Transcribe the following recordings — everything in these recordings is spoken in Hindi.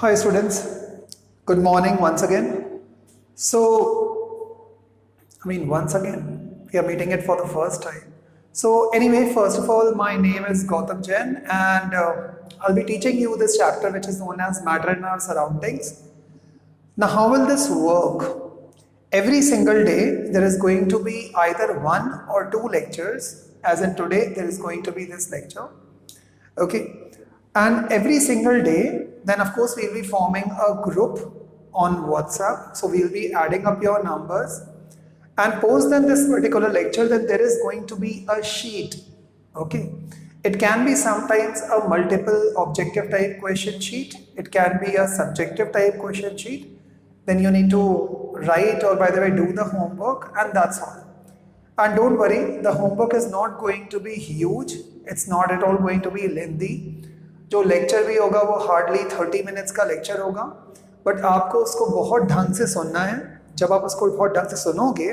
Hi students, good morning once again. Once again, we are meeting it for the first time. So anyway, first of all, my name is Gautam Jain and I'll be teaching you this chapter which is known as Matter in Our Surroundings. Now how will this work? Every single day there is going to be either one or two lectures, as in today there is going to be this lecture. Okay, and every single day then of course we'll be forming a group on WhatsApp, so we'll be adding up your numbers and post then this particular lecture, then there is going to be a sheet. Okay, it can be sometimes a multiple objective type question sheet, it can be a subjective type question sheet, then you need to write or by the way do the homework, and that's all. And don't worry, the homework is not going to be huge, it's not at all going to be lengthy. जो लेक्चर भी होगा वो हार्डली 30 मिनट्स का लेक्चर होगा, बट आपको उसको बहुत ढंग से सुनना है. जब आप उसको बहुत ढंग से सुनोगे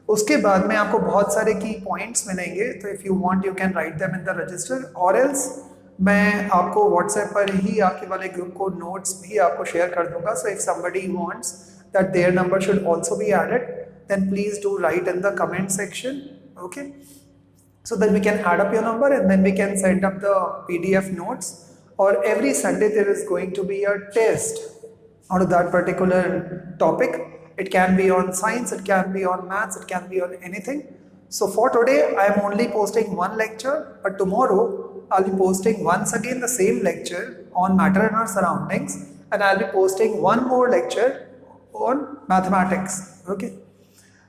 उसके बाद में आपको बहुत सारे की पॉइंट्स मिलेंगे. तो if you want you can write them in the register, और एल्स मैं आपको व्हाट्सएप पर ही आपके वाले ग्रुप को नोट्स भी आपको शेयर कर दूंगा. So if somebody wants that their number should also be added, then please do write in the comment section. Okay, so then we can add up your number and then we can send up the PDF notes. Or every Sunday there is going to be a test on that particular topic. It can be on science, it can be on maths, it can be on anything. So for today I am only posting one lecture, but tomorrow I'll be posting once again the same lecture on matter in our surroundings, and I'll be posting one more lecture on mathematics. Okay,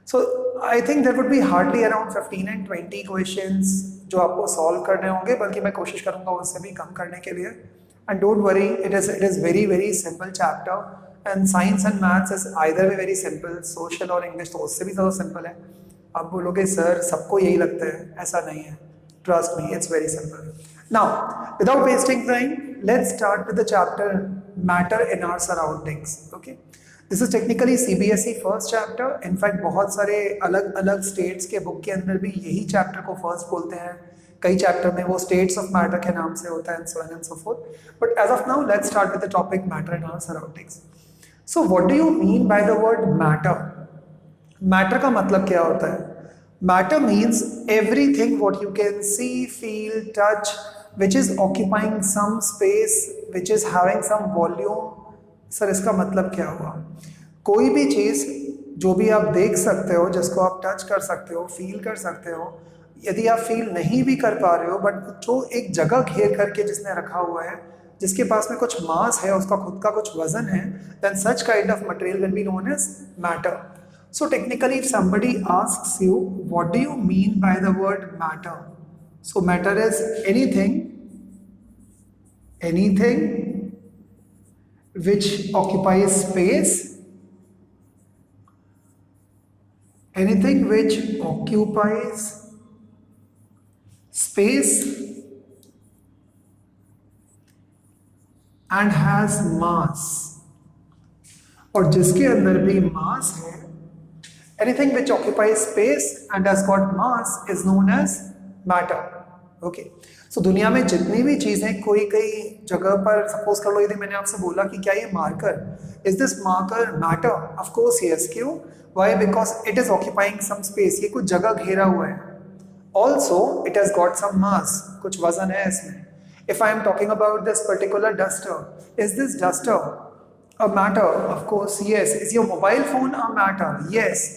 so I think there would be hardly around 15 and 20 questions जो आपको सॉल्व करने होंगे, बल्कि मैं कोशिश करूंगा उससे भी कम करने के लिए. And don't worry, it is very very simple chapter, and science and maths is either way very simple. Social और इंग्लिश तो उससे भी ज़्यादा सिंपल है. आप बोलोगे सर सबको यही लगता है, ऐसा नहीं है. Trust me, it's very simple. Now without wasting time let's start with the chapter matter in our surroundings. Okay, this is technically CBSE first chapter. In fact बहुत सारे अलग अलग स्टेट्स के बुक के अंदर भी यही चैप्टर को फर्स्ट बोलते हैं. कई चैप्टर में वो स्टेट्स ऑफ मैटर के नाम से होता है, and so on and so forth. But as of now let's start with the topic matter in our surroundings. So what do you mean by the word matter? Matter का मतलब क्या होता है? Matter means everything what you can see, feel, touch, which is occupying some space, which is having some volume. Sir इसका मतलब क्या हुआ? कोई भी चीज़ जो भी आप देख सकते हो, जिसको आप टच कर सकते हो, फील कर सकते हो, यदि आप फील नहीं भी कर पा रहे हो बट जो एक जगह घेर करके जिसने रखा हुआ है, जिसके पास में कुछ मास है, उसका खुद का कुछ वजन है, then such kind of material will be known as matter. So technically if somebody asks you what do you mean by the word matter, so matter is anything which occupies space, anything which occupies space and has mass, और जिसके अंदर भी मास है, anything which occupies space and has got mass is known as matter. Okay, so दुनिया में जितनी भी चीज़ें कोई कई जगह पर, सपोज कर लो यदि मैंने आपसे बोला कि क्या ये marker, is this marker matter? Of course yes. क्यों? Why? Because it is occupying some space, ये कुछ जगह घेरा हुआ है. Also it has got some mass, कुछ वजन है इसमें. If I am talking about this particular duster, is this duster a matter? Of course yes. Is your mobile phone a matter? Yes.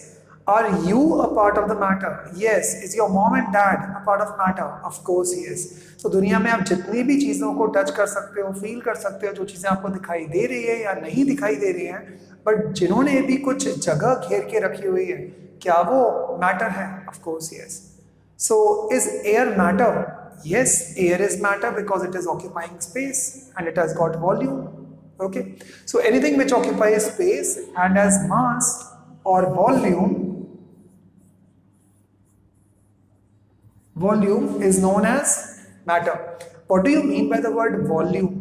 Are you a part of the matter? Yes. Is your mom and dad a part of matter? Of course, yes. So दुनिया में आप जितनी भी चीज़ों को टच कर सकते हो, फील कर सकते हो, जो चीज़ें आपको दिखाई दे रही है या नहीं दिखाई दे रही हैं, बट जिन्होंने भी कुछ जगह घेर के रखी हुई है, क्या वो मैटर है? Of course, yes. So is air matter? Yes, air is matter because it is occupying space and it has got volume. Okay. So anything which occupies space and has mass or volume is known as matter. What do you mean by the word volume?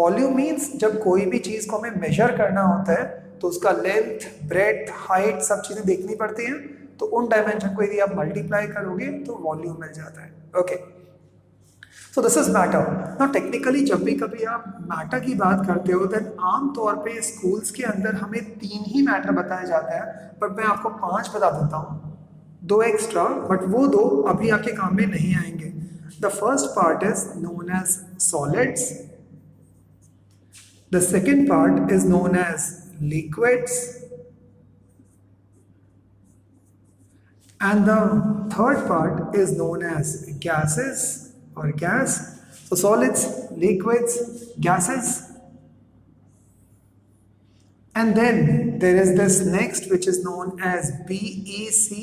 Volume means जब कोई भी चीज़ को हमें मेजर करना होता है तो उसका लेंथ, ब्रेथ, हाइट सब चीज़ें देखनी पड़ती हैं. तो उन डायमेंशन को यदि आप मल्टीप्लाई करोगे तो वॉल्यूम मिल जाता है. Okay, so this is matter. Now technically जब भी कभी आप मैटर की बात करते हो देन आमतौर पे स्कूल्स के अंदर हमें 3 ही मैटर बताए जाते हैं, बट मैं आपको 5 बता देता हूँ, 2 एक्स्ट्रा, बट वो 2 अभी आपके काम में नहीं आएंगे। The first part is known as solids, the second part is known as liquids, and the third part is known as gases or gas. So solids, liquids, gases, and then there is this next which is known as BEC.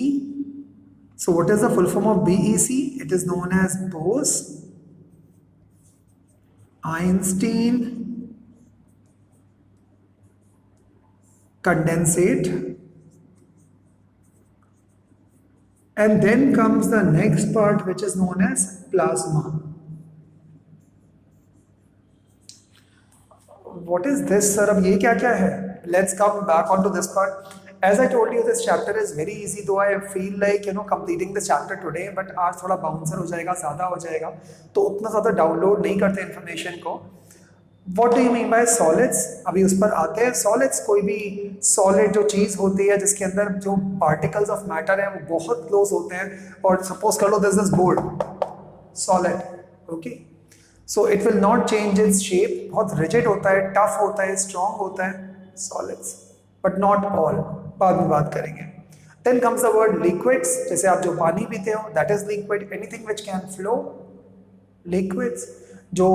So what is the full form of BEC? It is known as Bose Einstein condensate. And then comes the next part which is known as plasma. What is this, sir? अब ये क्या क्या है? Let's come back onto this part. As I told you, this chapter is very easy, though I feel like completing this chapter today, but आज थोड़ा बाउंसर हो जाएगा, ज़्यादा हो जाएगा, तो उतना ज़्यादा डाउनलोड नहीं करते इन्फॉर्मेशन को। What do you mean by solids? अभी उस पर आते हैं। Solids कोई भी सॉलिड जो चीज़ होती है जिसके अंदर जो पार्टिकल्स ऑफ मैटर हैं वो बहुत क्लोज होते हैं, और सपोज कर लो this is board solid, okay, so it will not change its shape, बहुत रिजिड होता है, टफ होता है, स्ट्रॉन्ग होता है सॉलिड्स, बट नॉट ऑल, बाद में बात करेंगे। Then comes the word liquids, जैसे आप जो पानी पीते हो that is liquid, anything which can flow, liquids जो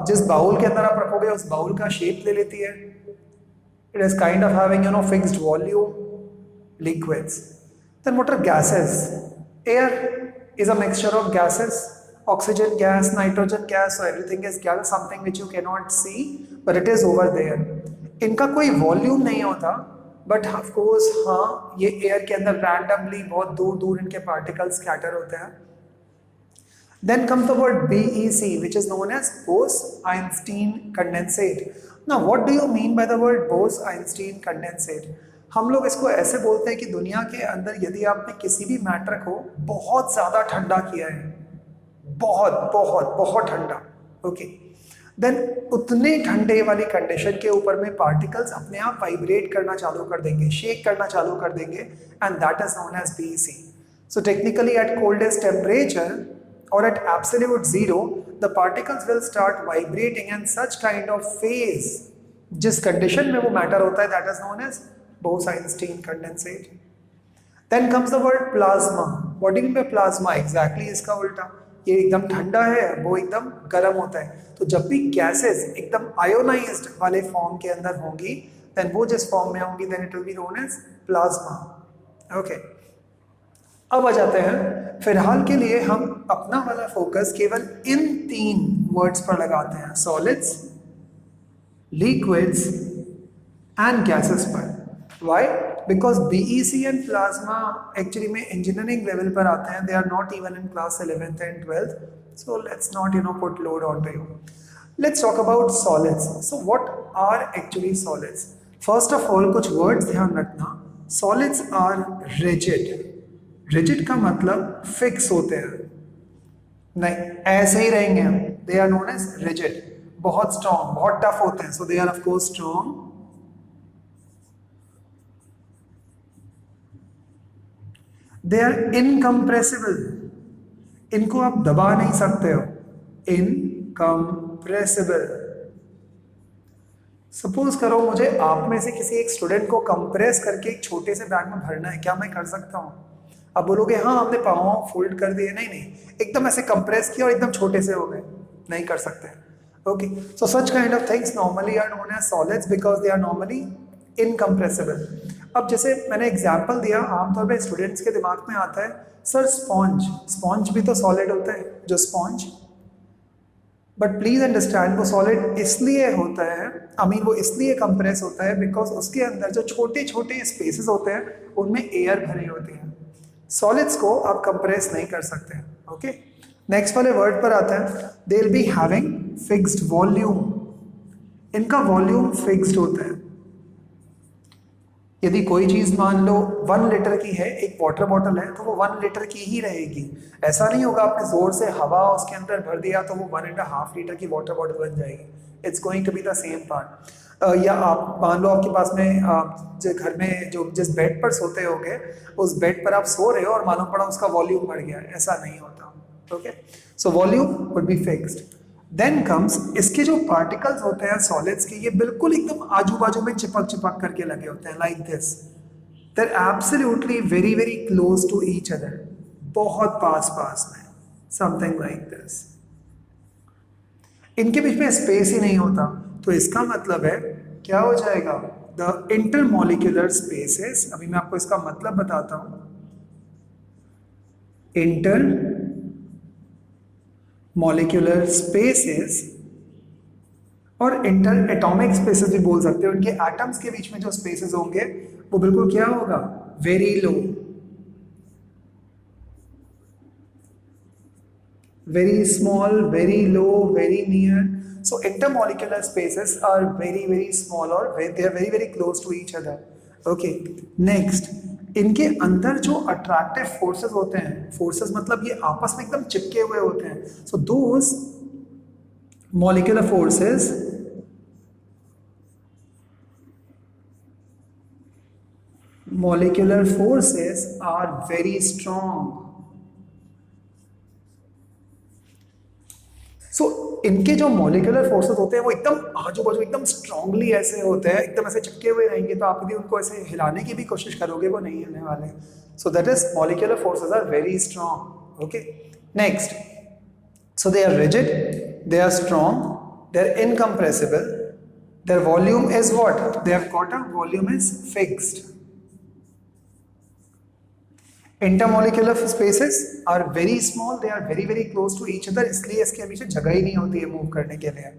जिस बाउल के अंदर आप रखोगे उस बाउल का शेप ले लेती है, it is kind of having fixed volume, liquids. Then what are gases? Air is a mixture of gases, oxygen gas, nitrogen gas, so everything is gas, something which you cannot see but it is over there. इनका कोई वॉल्यूम नहीं होता, बट ऑफ कोर्स हाँ ये एयर के अंदर रैंडमली बहुत दूर दूर इनके पार्टिकल्स स्कैटर होते हैं। Then comes the word BEC, which is known as Bose-Einstein condensate. Now, what do you mean by the word Bose-Einstein condensate? हम लोग इसको ऐसे बोलते हैं कि दुनिया के अंदर यदि आपने किसी भी मैटर को बहुत ज़्यादा ठंडा किया है, बहुत बहुत बहुत ठंडा, ओके, देन उतने ठंडे वाली कंडीशन के ऊपर में पार्टिकल्स अपने आप वाइब्रेट करना चालू कर देंगे, शेक करना चालू कर देंगे, and that is known as BEC. So technically at coldest temperature or at absolute zero, the particles will start vibrating and such kind of phase जिस condition में वो matter होता है that is known as Bose-Einstein condensate. Then comes the word plasma. What do you mean by plasma? Exactly इसका उल्टा, ये एकदम ठंडा है, वो एकदम गर्म होता है। तो जब भी gases एकदम ionized वाले form के अंदर होंगी then वो जिस form में होंगी then it will be known as plasma. Okay. अब आ जाते हैं, फिलहाल के लिए हम अपना वाला फोकस केवल इन 3 वर्ड्स पर लगाते हैं, सॉलिड्स, लिक्विड्स एंड गैसेस पर। Why? Because BEC and plasma actually में इंजीनियरिंग लेवल पर आते हैं, they are not even in class 11th and 12th, so let's not put load on to you. Let's talk about solids. So what are actually solids? First of all कुछ वर्ड्स ध्यान रखना, सॉलिड्स आर रिजिड। रिजिड का मतलब फिक्स होते हैं, नहीं ऐसे ही रहेंगे हम, they are known as rigid. बहुत स्ट्रॉन्ग, बहुत टफ होते हैं, सो they are of course strong. They are incompressible, इनको आप दबा नहीं सकते हो, इनकम्प्रेसिबल। सपोज करो मुझे आप में से किसी एक स्टूडेंट को कंप्रेस करके एक छोटे से बैग में भरना है, क्या मैं कर सकता हूँ? अब बोलोगे हाँ हमने पाँव फोल्ड कर दिए, नहीं नहीं, एकदम ऐसे कंप्रेस किया और एकदम छोटे से हो गए, नहीं कर सकते। Okay, so such kind of things normally are known as solids because they are normally incompressible. अब जैसे मैंने एग्जांपल दिया, आमतौर पे स्टूडेंट्स के दिमाग में आता है सर स्पॉन्ज, स्पॉन्ज भी तो सॉलिड होता है, जो स्पॉन्ज, बट प्लीज अंडरस्टैंड वो सॉलिड इसलिए होता है, वो इसलिए कंप्रेस होता है बिकॉज उसके अंदर जो छोटे छोटे स्पेसेस होते हैं उनमें एयर भरी होती है। सॉलिड्स को आप कंप्रेस नहीं कर सकते। ओके, नेक्स्ट वाले वर्ड पर आते हैं, दे will be having fixed volume, इनका वॉल्यूम फिक्स्ड होता है। यदि कोई चीज मान लो 1 लीटर की है, एक वाटर बॉटल है, तो वो 1 लीटर की ही रहेगी। ऐसा नहीं होगा आपने जोर से हवा उसके अंदर भर दिया तो वो 1.5 लीटर की वाटर बॉटल बन जाएगी। It's going to be the same part. या आप मान लो आपके पास में जो घर में जो जिस बेड पर सोते होगे, उस बेड पर आप सो रहे हो और मालूम पड़ा उसका वॉल्यूम बढ़ गया, ऐसा नहीं होता। Okay, so volume would be fixed. Then comes इसके जो पार्टिकल्स होते हैं सॉलिड्स के, ये बिल्कुल एकदम आजू बाजू में चिपक चिपक करके लगे होते हैं, like this. There absolutely very very close to each other, बहुत पास पास में, समथिंग लाइक दिस। इनके बीच में स्पेस ही नहीं होता, तो इसका मतलब है क्या हो जाएगा, द इंटरमोलिक्यूलर स्पेसेस। अभी मैं आपको इसका मतलब बताता हूं। इंटर मॉलिक्यूलर स्पेसेस और इंटर एटॉमिक स्पेसेस भी बोल सकते हो। इनके एटम्स के बीच में जो स्पेसेस होंगे वो बिल्कुल क्या होगा, very low, very small, very low, very near. So intermolecular spaces are very very small or they are very very close to each other. Okay, next, इनके अंदर जो अट्रैक्टिव फोर्सेस होते हैं, फोर्सेस मतलब ये आपस में एकदम चिपके हुए होते हैं। So those molecular forces are very strong. सो इनके जो मॉलिक्यूलर फोर्सेस होते हैं वो एकदम आजू बाजू एकदम स्ट्रांगली ऐसे होते हैं, एकदम ऐसे चिपके हुए रहेंगे, तो आप यदि उनको ऐसे हिलाने की भी कोशिश करोगे वो नहीं हिलने वाले। So that is molecular forces are very strong. Okay, next, so they are rigid, they are strong, they are incompressible, their volume is what, they have got a volume is fixed. Intermolecular spaces are very small, they are very very close to each other, इसलिए इसके बीच जगह ही नहीं होती है मूव करने के लिए।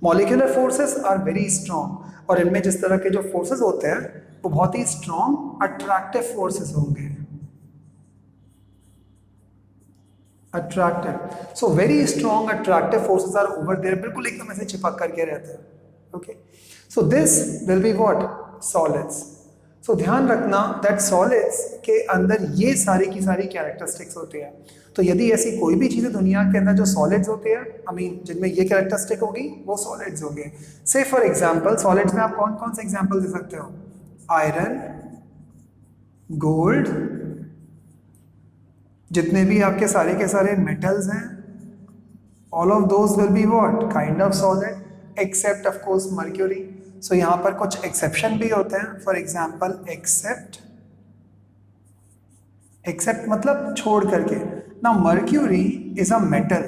Molecular forces are very strong, और इनमें जिस तरह के जो फोर्सेस होते हैं वो बहुत ही स्ट्रॉन्ग अट्रैक्टिव फोर्सेस होंगे। Attractive, so very strong attractive forces are over there, बिल्कुल एकदम ऐसे चिपक करके रहते हैं। Okay, so this will be what, solids. So ध्यान रखना दैट सॉलिड्स के अंदर ये सारी की सारी कैरेक्टरिस्टिक्स होती है। तो यदि ऐसी कोई भी चीज़ें दुनिया के अंदर जो सॉलिड्स होते हैं, आई मीन जिनमें ये कैरेक्टरिस्टिक होगी, वो सॉलिड्स होंगे। से फॉर एग्जांपल सॉलिड्स में आप कौन कौन से एग्जांपल दे सकते हो, आयरन, गोल्ड, जितने भी आपके सारे के सारे मेटल्स हैं, all of those will be what, kind of solid, except of course mercury. So यहाँ पर कुछ एक्सेप्शन भी होते हैं। फॉर एग्जाम्पल एक्सेप्ट, एक्सेप्ट मतलब छोड़ करके ना, मर्क्यूरी इज अ मेटल,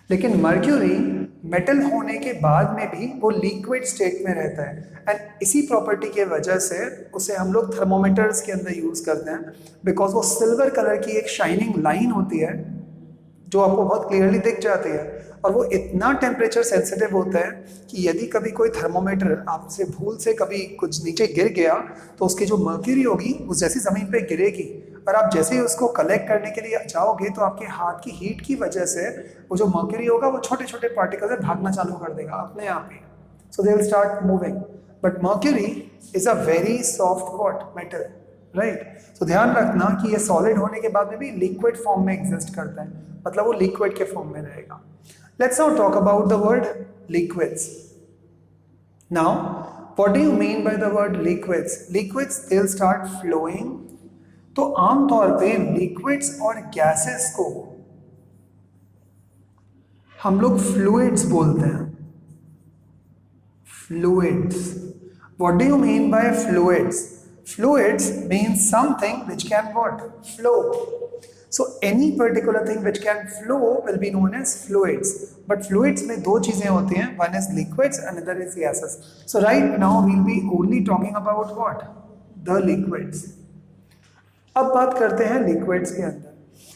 लेकिन मर्क्यूरी मेटल होने के बाद में भी वो लिक्विड स्टेट में रहता है, एंड इसी प्रॉपर्टी के वजह से उसे हम लोग थर्मोमीटर्स के अंदर यूज करते हैं, बिकॉज वो सिल्वर कलर की एक शाइनिंग लाइन होती है जो आपको बहुत क्लियरली दिख जाती है, और वो इतना टेम्परेचर सेंसिटिव होता है कि यदि कभी कोई थर्मोमीटर आपसे भूल से कभी कुछ नीचे गिर गया तो उसकी जो मर्क्यूरी होगी वो जैसी ज़मीन पे गिरेगी, और आप जैसे ही उसको कलेक्ट करने के लिए जाओगे तो आपके हाथ की हीट की वजह से वो जो मर्क्यूरी होगा वो छोटे छोटे पार्टिकल से भागना चालू कर देगा अपने आप ही। So they will start moving, but mercury is a very soft what, metal, right. तो ध्यान रखना कि ये सॉलिड होने के बाद में भी लिक्विड फॉर्म में एग्जिस्ट करता है, मतलब वो लिक्विड के फॉर्म में रहेगा। Let's now talk about the word liquids. Now what do you mean by the word liquids? Liquids they will start flowing. तो आमतौर पे लिक्विड्स और गैसेस को हम लोग फ्लूइड्स बोलते हैं। Fluids, what do you mean bye fluids? Fluids means something which can what? Flow. So any particular thing which can flow will be known as fluids. But fluids में दो चीजें होती हैं, one is liquids, another is gases. So right now we'll be only talking about what? The liquids. अब बात करते हैं liquids के अंदर।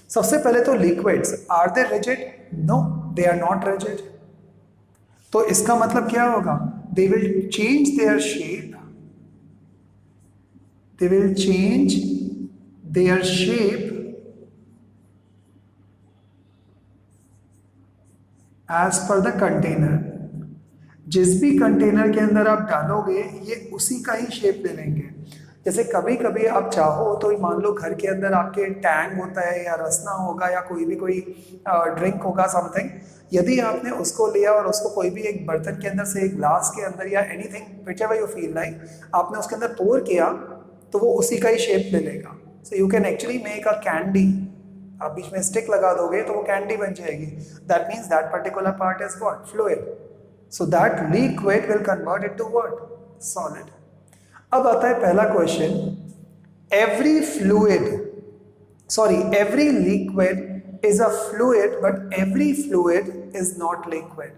सबसे पहले तो liquids, are they rigid? No, they are not rigid. तो इसका मतलब क्या होगा? They will change their shape. They will change their shape as per the container. जिस भी कंटेनर के अंदर आप डालोगे ये उसी का ही शेप ले लेंगे। जैसे कभी कभी आप चाहो तो मान लो घर के अंदर आपके टैंक होता है या रसना होगा या कोई ड्रिंक होगा समथिंग, यदि आपने उसको लिया और उसको कोई भी एक बर्तन के अंदर से एक ग्लास के अंदर या anything whichever you feel like आपने उसके अंदर पोर किया तो वो उसी का ही शेप ले लेगा। So you can actually make a candy. आप बीच में स्टिक लगा दोगे तो वो कैंडी बन जाएगी। That means that particular part is what? Fluid. So that liquid will convert into what? Solid. अब आता है पहला question, every liquid is a fluid but every fluid is not liquid।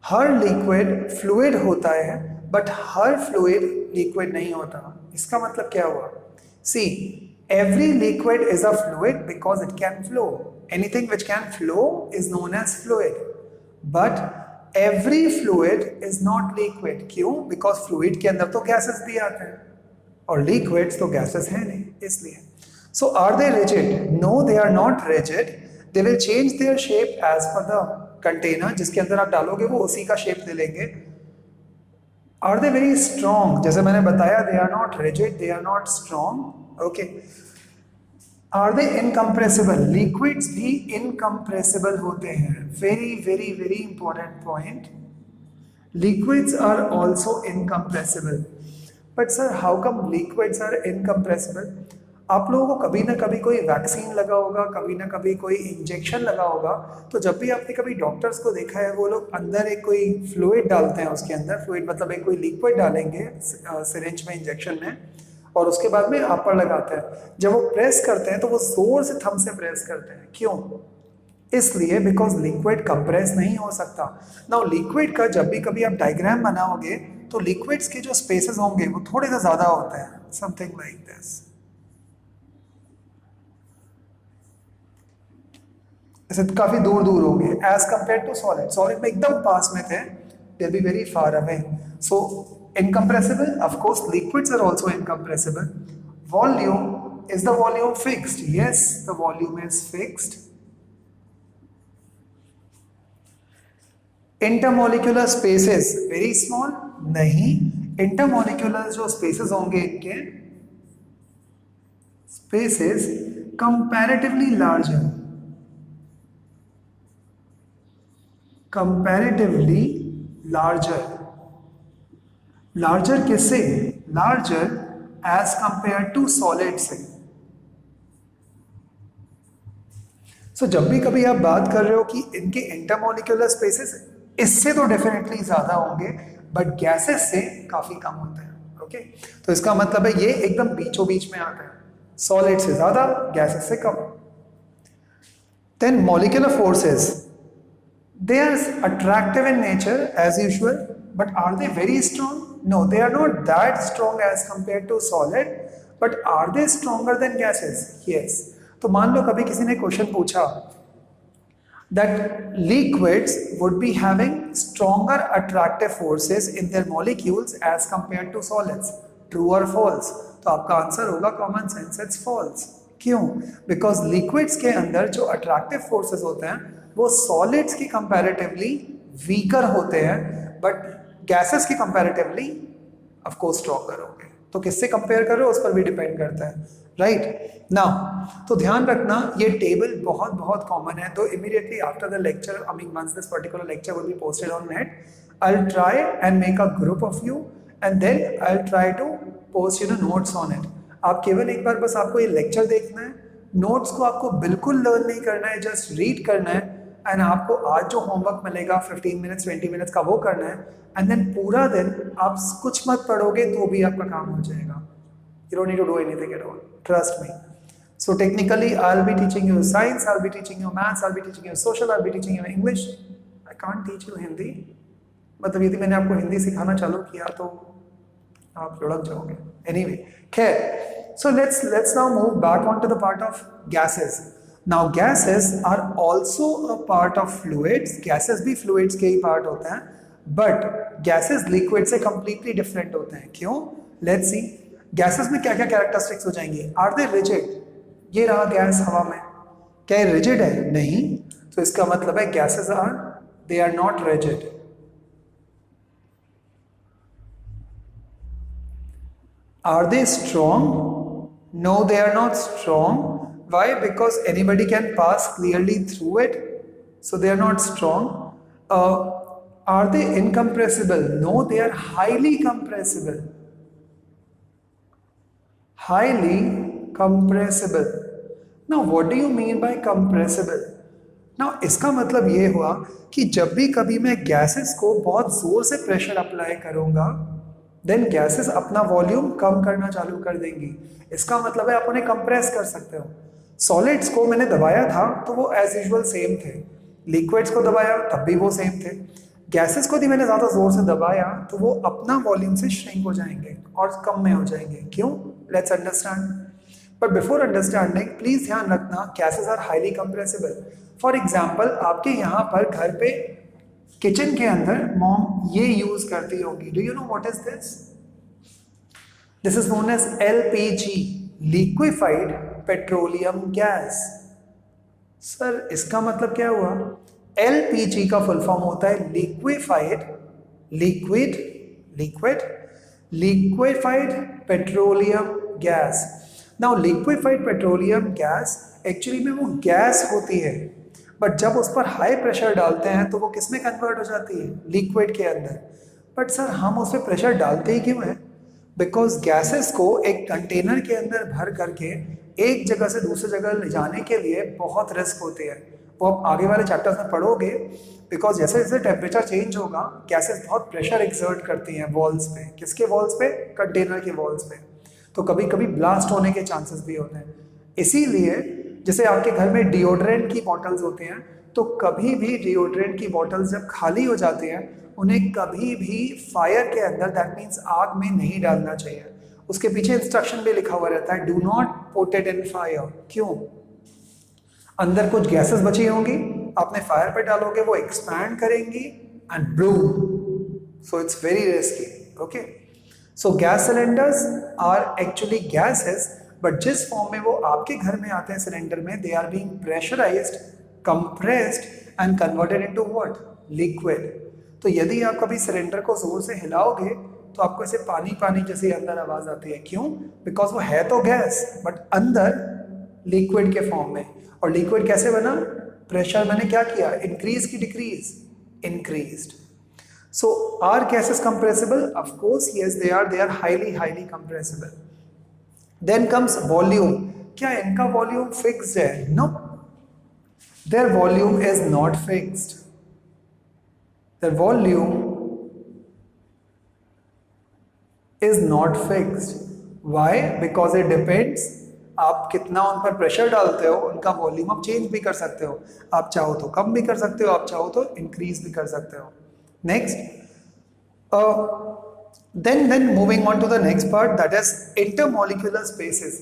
Her liquid fluid होता है बट हर फ्लूइड लिक्विड नहीं होता। इसका मतलब क्या हुआ? सी, every liquid is a fluid because it can flow। anything which can flow is known as fluid, but every fluid is not liquid। क्यों? because fluid के अंदर तो गैसेस भी आते हैं और liquids तो गैसेस हैं नहीं, इसलिए। So are they rigid? No, they are not rigid। They will change their shape as per the container। जिसके अंदर आप डालोगे वो उसी का शेप ले लेंगे। Are they very strong? जैसे मैंने बताया they are not rigid, they are not strong। Okay। Are they incompressible? Liquids भी incompressible होते हैं। Very important point। Liquids are also incompressible। But sir, how come liquids are incompressible? आप लोगों को कभी ना कभी कोई वैक्सीन लगा होगा, कभी ना कभी कोई इंजेक्शन लगा होगा, तो जब भी आपने कभी डॉक्टर्स को देखा है वो लोग अंदर एक कोई फ्लूइड डालते हैं, उसके अंदर फ्लूइड मतलब एक कोई लिक्विड डालेंगे सिरिंज में, इंजेक्शन में, और उसके बाद में आप पर लगाते हैं। जब वो प्रेस करते हैं तो वो जोर से थंब से प्रेस करते हैं। क्यों? इसलिए बिकॉज लिक्विड कंप्रेस नहीं हो सकता। नाउ लिक्विड का जब भी कभी आप डायग्राम बनाओगे तो लिक्विड्स के जो स्पेसेस होंगे वो थोड़े से ज्यादा होते हैं, समथिंग लाइक दिस। ऐसे काफी दूर दूर होंगे as compare to solid. Solid में एकदम पास में थे, they be very far away. So incompressible, of course liquids are also incompressible. Volume, is the volume fixed? Yes, the volume is fixed. Intermolecular spaces very small? नहीं, इंटरमोलिक्यूलर जो स्पेसेस होंगे इनके spaces comparatively larger. Comparatively larger, larger किससे? Larger as compare to solid से। सो जब भी कभी आप बात कर रहे हो कि इनके इंटरमोलिक्यूलर स्पेसेस इससे तो डेफिनेटली ज्यादा होंगे बट गैसेस से काफी कम होते हैं। ओके, तो इसका मतलब है ये एकदम बीचों बीच में आते हैं, सॉलिड से ज्यादा, गैसेस से कम। Then molecular forces, they are attractive in nature as usual, but are they very strong? No, they are not that strong as compared to solid, but are they stronger than gases? Yes। तो मान लो कभी किसी ने क्वेश्चन पूछा that liquids would be having stronger attractive forces in their molecules as compared to solids, true or false? तो आपका आंसर होगा कॉमन सेंस, इट्स फॉल्स। क्यों? बिकॉज लिक्विड्स के अंदर जो अट्रैक्टिव फोर्सेस होते हैं वो सॉलिड्स की कंपैरेटिवली वीकर होते हैं, बट गैसेस की कंपैरेटिवली ऑफ कोर्स स्ट्रॉन्गर होंगे। तो किससे कंपेयर कर रहे हो उस पर भी डिपेंड करता है, राइट नाउ। तो ध्यान रखना ये टेबल बहुत बहुत कॉमन है। तो immediately after the lecture, I mean once this particular lecture will be posted on net, I will try and make a group of you and then I will try to post notes on it. आप केवल एक बार बस आपको ये लेक्चर देखना है, नोट्स को आपको बिल्कुल लर्न नहीं करना है, जस्ट रीड करना है। एंड आपको आज जो होमवर्क मिलेगा 15 मिनट्स 20 मिनट्स का वो करना है, एंड देन पूरा दिन आप कुछ मत पढ़ोगे तो भी आपका काम हो जाएगा। You don't need to do anything at all, trust me. So technically I will be teaching you science, I will be teaching you maths, I will be teaching you social, I will be teaching you English. I can't teach you Hindi. मतलब यदि मैंने आपको हिंदी सिखाना चालू किया तो आप लुढ़क जाओगे। एनीवे, खैर, so let's now move back on to the part of gases. Now gases are also a part of fluids। gases भी fluids के ही part होते हैं, but gases liquid से completely different होते हैं। क्यों? Let's see। gases में क्या क्या characteristics हो जाएंगी? Are they rigid? ये रहा गैस हवा में, क्या ये rigid है? नहीं। तो इसका मतलब है gases are, they are not rigid। Are they strong? No, they are not strong. Why? Because anybody can pass clearly through it. So they are not strong. Are they incompressible? No, they are highly compressible. Highly compressible. Now, what do you mean by compressible? Now, इसका मतलब ये हुआ कि जब भी कभी मैं गैसेस को बहुत जोर से प्रेशर अप्लाई करूंगा, देन गैसेस अपना वॉल्यूम कम करना चालू कर देंगी. इसका मतलब है आप उन्हें कंप्रेस कर सकते हो. सॉलिड्स को मैंने दबाया था तो वो एज यूजुअल सेम थे. लिक्विड्स को दबाया तब भी वो सेम थे. गैसेस को भी मैंने ज़्यादा जोर से दबाया तो वो अपना वॉल्यूम से श्रिंक हो जाएंगे और कम में हो जाएंगे. क्यों? Let's understand. But before understanding please ध्यान रखना, gases are highly compressible. For example, आपके यहाँ पर घर पे किचन के अंदर मॉम ये यूज करती होगी. Do you know what is this? This is known as LPG, liquefied petroleum gas. Sir इसका मतलब क्या हुआ? एलपीजी का फुल फॉर्म होता है liquefied petroleum gas. Now liquefied petroleum gas actually में वो गैस होती है, बट जब उस पर हाई प्रेशर डालते हैं तो वो किस में कन्वर्ट हो जाती है? लिक्विड के अंदर. बट सर हम उस पर प्रेशर डालते ही क्यों है? बिकॉज गैसेस को एक कंटेनर के अंदर भर करके एक जगह से दूसरी जगह ले जाने के लिए बहुत रिस्क होती है. वो आप आगे वाले चैप्टर्स में पढ़ोगे. बिकॉज जैसे जैसे टेम्परेचर चेंज होगा, गैसेस बहुत प्रेशर एक्सर्ट करती हैं वॉल्स पे. किसके वॉल्स पे? कंटेनर के वॉल्स पे. तो कभी कभी ब्लास्ट होने के चांसेस भी होते हैं. इसीलिए जैसे आपके घर में डिओड्रेंट की बॉटल्स होती हैं, तो कभी भी डिओड्रेंट की बॉटल्स जब खाली हो जाती हैं, उन्हें कभी भी फायर के अंदर, दैट मीन्स आग में नहीं डालना चाहिए. उसके पीछे इंस्ट्रक्शन भी लिखा हुआ रहता है, do not put it in fire. क्यों? अंदर कुछ गैसेस बची होंगी, आपने फायर पे डालोगे, वो एक्सपैंड करेंगी and bloom. So it's very risky. Okay, so gas cylinders are actually gases, but जिस फॉर्म में वो आपके घर में आते हैं सिलेंडर में, they are being pressurised, compressed and converted into what? Liquid. तो यदि आप कभी सिलेंडर को जोर से हिलाओगे तो आपको ऐसे पानी पानी जैसी अंदर आवाज आती है. क्यों? बिकॉज वो है तो गैस बट अंदर लिक्विड के फॉर्म में. और लिक्विड कैसे बना? प्रेशर मैंने क्या किया? इंक्रीज की decrease? Increased. So are gases compressible? Of course, yes, they are highly compressible. Then comes volume. क्या इनका वॉल्यूम फिक्स्ड है? No. Their volume is not fixed. Their volume is not fixed. Why? Because it depends. आप कितना उन पर प्रेशर डालते हो, उनका वॉल्यूम आप चेंज भी कर सकते हो. आप चाहो तो कम भी कर सकते हो, आप चाहो तो इंक्रीज भी कर सकते हो. Next, then moving on to the next part, that is intermolecular spaces.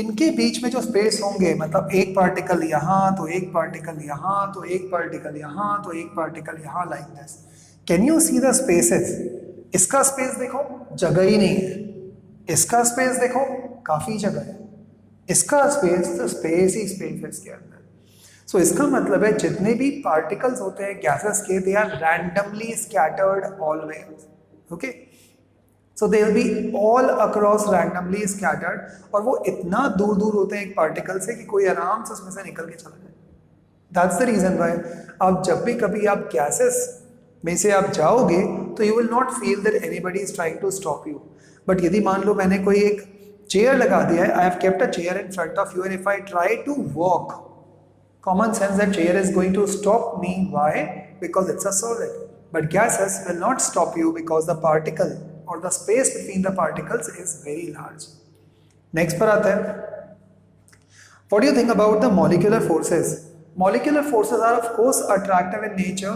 इनके बीच में जो स्पेस होंगे, मतलब एक पार्टिकल यहाँ तो एक पार्टिकल यहाँ तो एक पार्टिकल यहाँ तो एक पार्टिकल यहाँ, like this. Can you see the spaces? इसका स्पेस देखो, जगह ही नहीं है. इसका स्पेस देखो, काफी जगह है. इसका स्पेस तो स्पेस ही स्पेस है इसके अंदर. सो इसका मतलब है जितने भी पार्टिकल्स होते हैं गैसेस के, they are randomly scattered always. Okay, so they will be all across randomly scattered. और वो इतना दूर दूर होते हैं एक पार्टिकल से कि कोई आराम से उसमें से निकल के चला जाए. दैट्स द रीजन वाई आप जब भी कभी आप गैसेस में से आप जाओगे तो you will not feel that anybody is trying to stop you. But यदि मान लो मैंने कोई एक चेयर लगा दिया है, I have kept a chair in front of you, and if I try to walk, common sense that chair is going to stop me. Why? Because it's a solid. But gases will not stop you because the particle or the space between the particles is very large. Next पर आता है, what do you think about the molecular forces? Molecular forces are of course attractive in nature,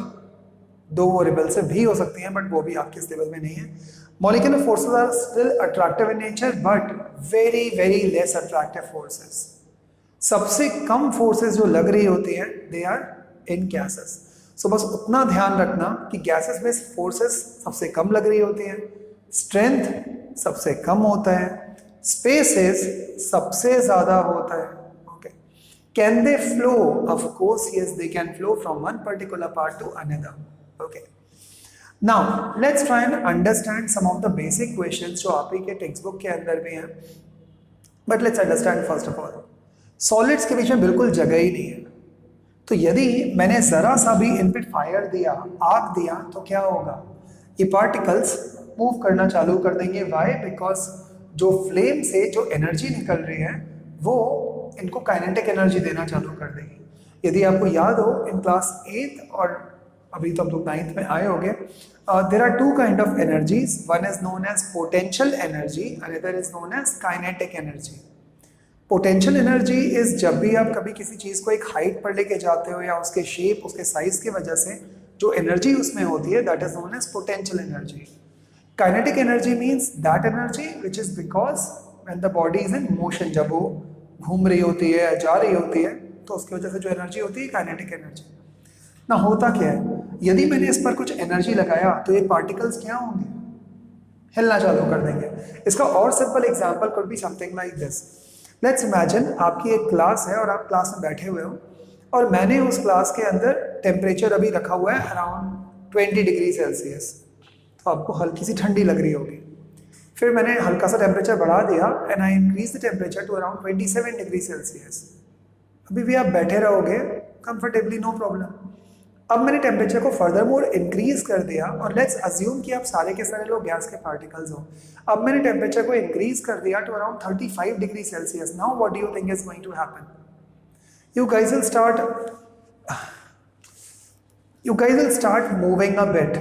दो वो रिपल्सिव भी हो सकती हैं, बट वो भी आपके इस लेवल में नहीं है. Molecular forces are still attractive in nature, but very less attractive forces. सबसे कम फोर्सेस जो लग रही होती हैं, दे आर इन गैसेस. सो बस उतना ध्यान रखना कि गैसेस में फोर्सेस सबसे कम लग रही होती हैं, स्ट्रेंथ सबसे कम होता है, स्पेसेस सबसे ज्यादा होता है. Okay, can they flow? Of course yes, they can flow from one particular part to another. Okay, now let's try and understand some of the basic questions जो आप ही के टेक्स्ट बुक के अंदर भी हैं, but let's understand first of all. Solids के बीच में बिल्कुल जगह ही नहीं है, तो यदि मैंने जरा सा भी इन पे फायर दिया, आग दिया, तो क्या होगा? ये पार्टिकल्स मूव करना चालू कर देंगे। वाई? बिकॉज जो फ्लेम से जो एनर्जी निकल रही है वो इनको काइनेटिक एनर्जी देना चालू कर देगी। यदि आपको याद हो इन क्लास 8 और अभी तो हम लोग 9th में आए होंगे, there are two kind of energies, one is known as potential energy, another is known as kinetic energy. Potential energy is जब भी आप कभी किसी चीज को एक हाइट पर लेके जाते हो या उसके शेप, उसके साइज की वजह से जो एनर्जी उसमें होती है, that is known as potential energy. Kinetic energy means that energy which is because when the body is in motion, जब वो घूम रही होती है, जा रही होती है, तो उसकी वजह से जो एनर्जी होती है काइनेटिक एनर्जी। ना होता क्या है, यदि मैंने इस पर कुछ एनर्जी लगाया तो ये पार्टिकल्स क्या होंगे? हिलना चालू कर देंगे। इसका और simple example could be something like this. Let's imagine आपकी एक क्लास है और आप क्लास में बैठे हुए हो और मैंने उस क्लास के अंदर टेम्परेचर अभी रखा हुआ है अराउंड 20 डिग्री सेल्सियस, तो आपको हल्की सी ठंडी लग रही होगी। फिर मैंने हल्का सा टेम्परेचर बढ़ा दिया and I increase the temperature to around 27 degree Celsius. अभी भी आप बैठे रहोगे कंफर्टेबली, नो प्रॉब्लम। अब मैंने टेम्परेचर को फर्दर मोर इंक्रीज कर दिया और लेट्स अज्यूम कि आप सारे के सारे लोग गैस के पार्टिकल्स हो। अब मैंने टेम्परेचर को इंक्रीज कर दिया to around 35 degree Celsius. Now what do you think is going to happen? You guys will start moving a bit.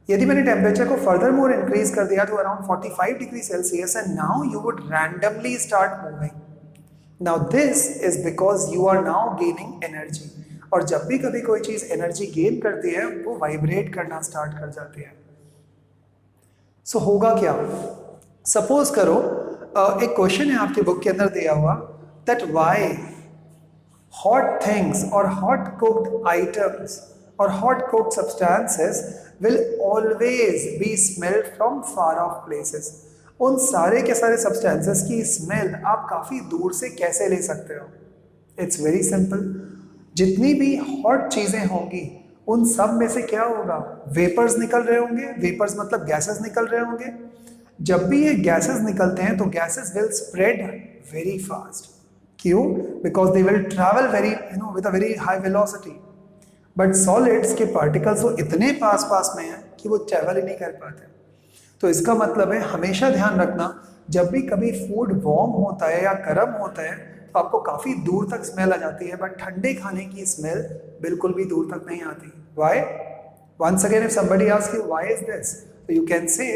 यदि मैंने टेम्परेचर को फर्दर मोर इंक्रीज कर दिया तो around 45 degree Celsius and now you would randomly start moving. Now this is because you are now gaining energy, और जब भी कभी कोई चीज एनर्जी गेन करती है वो वाइब्रेट करना स्टार्ट कर जाती है। सो होगा क्या? सपोज करो एक क्वेश्चन है आपके बुक के अंदर दिया हुआ, that why hot things or hot cooked items or hot cooked substances will always be smelled from far off places। उन सारे के सारे substances की स्मेल आप काफ़ी दूर से कैसे ले सकते हो? It's very simple. जितनी भी हॉट चीज़ें होंगी उन सब में से क्या होगा? वेपर्स निकल रहे होंगे। वेपर्स मतलब गैसेस निकल रहे होंगे। जब भी ये गैसेस निकलते हैं तो gases will spread very fast. क्यों? Because they will travel very with a very high velocity. But solids के पार्टिकल्स वो इतने पास पास में हैं कि वो ट्रैवल ही नहीं कर पाते। तो इसका मतलब है हमेशा ध्यान रखना, जब भी कभी फूड वार्म होता है या गर्म होता है तो आपको काफ़ी दूर तक स्मेल आ जाती है, बट ठंडे खाने की स्मेल बिल्कुल भी दूर तक नहीं आती। Why? Once again if somebody asks you why is this, so you can say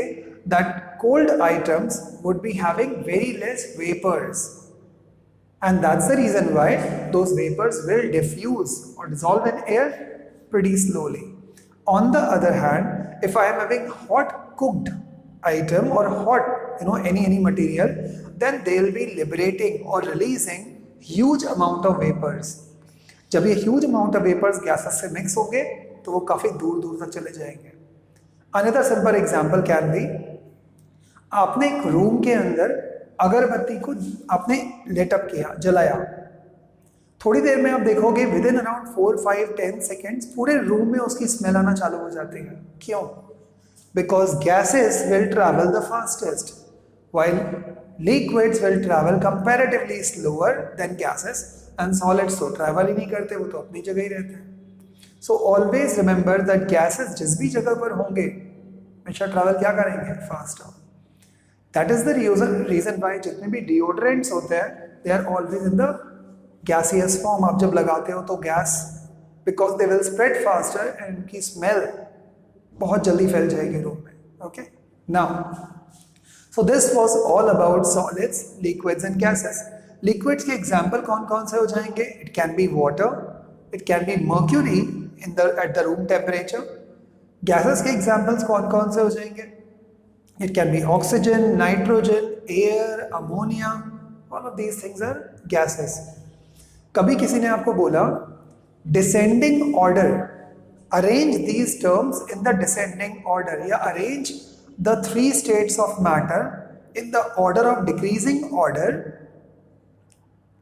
that cold items would be having very less vapors, and that's the reason why those vapors will diffuse or dissolve in air pretty slowly. On the other hand, if I am having hot cooked item or hot any material, then they will be liberating or releasing huge amount of vapors. जब ये huge amount of vapors gases से mix होंगे तो वो काफ़ी दूर दूर तक चले जाएंगे। Another simple example can be, आपने एक रूम के अंदर अगरबत्ती को आपने लेटअप किया, जलाया। थोड़ी देर में आप देखोगे विद इन अराउंड 4, 5, 10 सेकेंड्स पूरे रूम में उसकी स्मेल आना चालू हो जाती है। क्यों? Because gases will travel the fastest while liquids will travel comparatively slower than gases, and solids तो ट्रैवल ही नहीं करते, वो तो अपनी जगह ही रहते हैं। So always remember that gases जिस भी जगह पर होंगे हमेशा ट्रैवल क्या करेंगे? Fast. That is the reason Y जितने भी डिओड्रेंट्स होते हैं they are always in the gaseous form. आप जब लगाते हो तो gas, because they will spread faster and उनकी स्मेल बहुत जल्दी फैल जाएगी रूम में। Okay, now so this was all about solids, liquids and gases. Liquids के एग्जांपल कौन कौन से हो जाएंगे? It can be water, it can be mercury at the room temperature. Gases के एग्जांपल्स कौन कौन से हो जाएंगे? It can be oxygen, nitrogen, air, ammonia, all of these things are gases. कभी किसी ने आपको बोला descending order, arrange these terms in the descending order, या arrange the 3 states of matter in the order of decreasing order.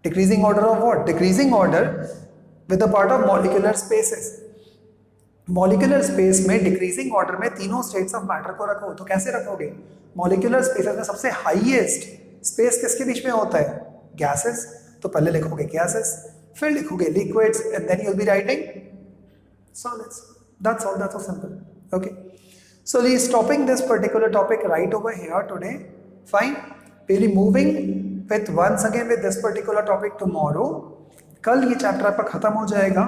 Decreasing order of what? Decreasing order with a part of molecular spaces. Molecular space में डिक्रीजिंग ऑर्डर में तीनों स्टेट्स ऑफ मैटर को रखो, तो कैसे रखोगे? मॉलिक्यूलर स्पेस में सबसे हाईएस्ट स्पेस किसके बीच में होता है? गैसेस, तो पहले लिखोगे गैसेस, फिर लिखोगे liquids, and then you will be writing solids. That's all, that's so simple. Okay, so we stopping this particular topic right over here today. Fine, we'll be moving with once again with this particular topic tomorrow. कल ये चैप्टर आपका खत्म हो जाएगा।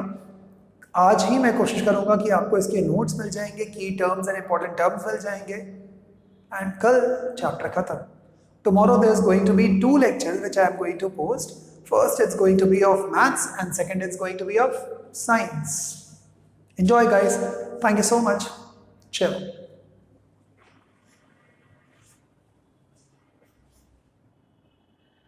आज ही मैं कोशिश करूंगा कि आपको इसके नोट्स मिल जाएंगे, की टर्म्स एंड इंपॉर्टेंट टर्म्स मिल जाएंगे, एंड कल चैप्टर खत्म। Tomorrow there is going to be 2 lectures which I am going to post. First it's going to be of maths and second it's going to be of science. Enjoy guys. Thank you so much. Ciao.